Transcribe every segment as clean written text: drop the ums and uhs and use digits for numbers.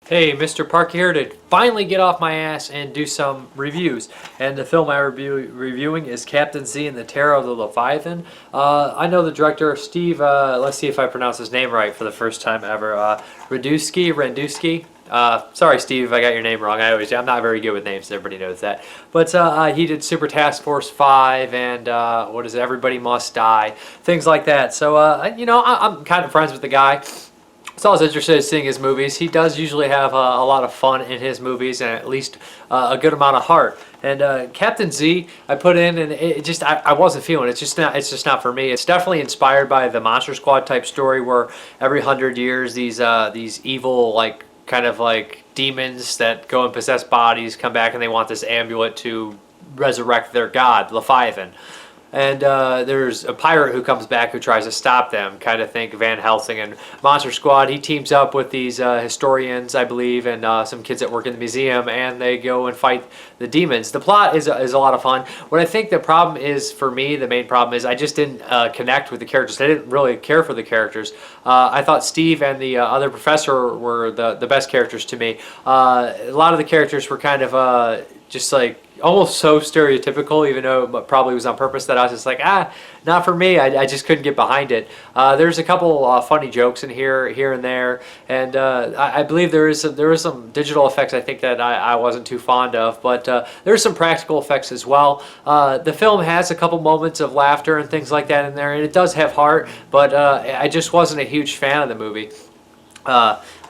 Hey, Mrparka here to finally get off my ass and do some reviews. And the film I'm reviewing is Captain Z and the Terror of the Leviathan. I know the director, Steve, let's see if I pronounce his name right for the first time ever. Rendusky. Sorry, Steve, if I got your name wrong. I'm not very good with names, everybody knows that. But he did Super Task Force 5 and what is it, Everybody Must Die, things like that. So, I'm kind of friends with the guy. So I was interested in seeing his movies. He does usually have a lot of fun in his movies and at least a good amount of heart. And Captain Z, I put in, and it just I wasn't feeling it. It's just not for me. It's definitely inspired by the Monster Squad type story where every 100 years these evil kind of like demons that go and possess bodies come back and they want this amulet to resurrect their god Leviathan. And there's a pirate who comes back who tries to stop them, kind of think Van Helsing and Monster Squad. He teams up with these historians, I believe, and some kids that work in the museum, and they go and fight the demons. The plot is a lot of fun. What I think the problem is for me, the main problem is I just didn't connect with the characters. I didn't really care for the characters. I thought Steve and the other professor were the best characters to me. A lot of the characters were kind of just like almost so stereotypical, even though it probably was on purpose, that I was just like, not for me. I just couldn't get behind it. There's a couple funny jokes in here and there, and I believe there is some digital effects I think that I wasn't too fond of, but there's some practical effects as well. The film has a couple moments of laughter and things like that in there, and it does have heart, but I just wasn't a huge fan of the movie.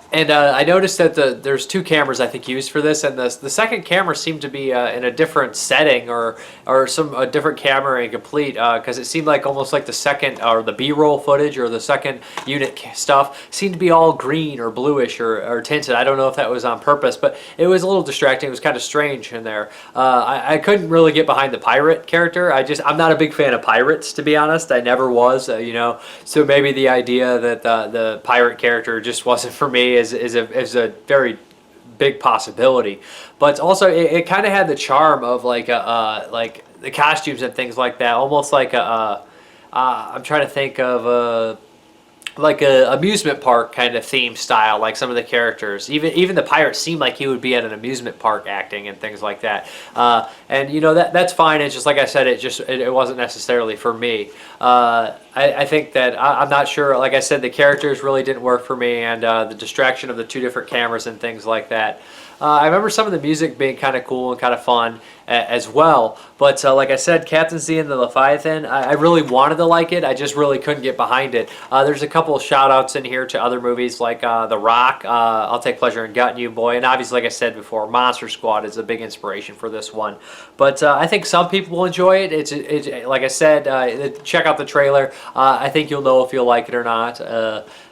And I noticed that there's two cameras I think used for this, and the second camera seemed to be in a different setting or a different camera incomplete because it seemed like almost like the second or the B-roll footage or the second unit stuff seemed to be all green or bluish or tinted. I don't know if that was on purpose, but it was a little distracting. It was kind of strange in there. I couldn't really get behind the pirate character. I'm not a big fan of pirates, to be honest. I never was, so maybe the idea that the pirate character just wasn't for me is a very big possibility, but also it kind of had the charm of like the costumes and things like that, almost like I'm trying to think of like a amusement park kind of theme style, like some of the characters. Even the pirate seemed like he would be at an amusement park acting and things like that. And that's fine. It's just like I said, it wasn't necessarily for me. I think that I'm not sure. Like I said, the characters really didn't work for me, and the distraction of the two different cameras and things like that. I remember some of the music being kind of cool and kind of fun as well. But like I said, Captain Z and the Leviathan, I really wanted to like it. I just really couldn't get behind it. There's a couple of shout outs in here to other movies like The Rock, I'll Take Pleasure in Gutting You, Boy. And obviously, like I said before, Monster Squad is a big inspiration for this one. But I think some people will enjoy it. It's like I said, check out the trailer. I think you'll know if you'll like it or not.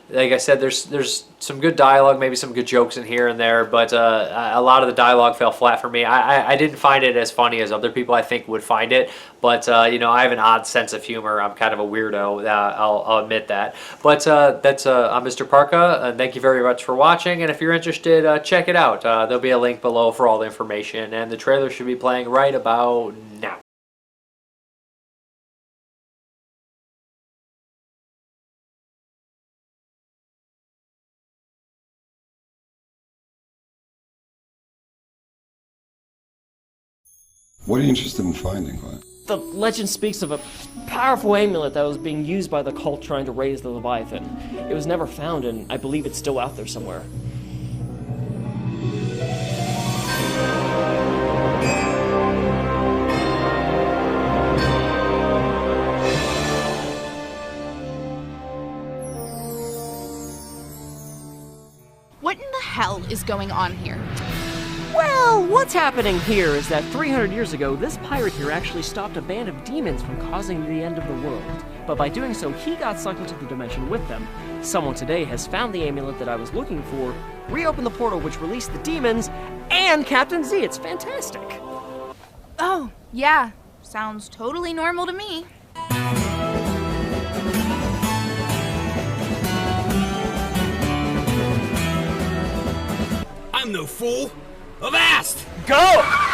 Like I said, there's some good dialogue, maybe some good jokes in here and there, but a lot of the dialogue fell flat for me. I didn't find it as funny as other people I think would find it, but I have an odd sense of humor. I'm kind of a weirdo. I'll admit that. But I'm Mrparka, and thank you very much for watching. And if you're interested, check it out. There'll be a link below for all the information, and the trailer should be playing right about now. What are you interested in finding, Glenn? The legend speaks of a powerful amulet that was being used by the cult trying to raise the Leviathan. It was never found, and I believe it's still out there somewhere. What in the hell is going on here? Well, what's happening here is that 300 years ago, this pirate here actually stopped a band of demons from causing the end of the world. But by doing so, he got sucked into the dimension with them. Someone today has found the amulet that I was looking for, reopened the portal which released the demons, and Captain Z. It's fantastic. Oh, yeah. Sounds totally normal to me. I'm no fool. Avast! Go!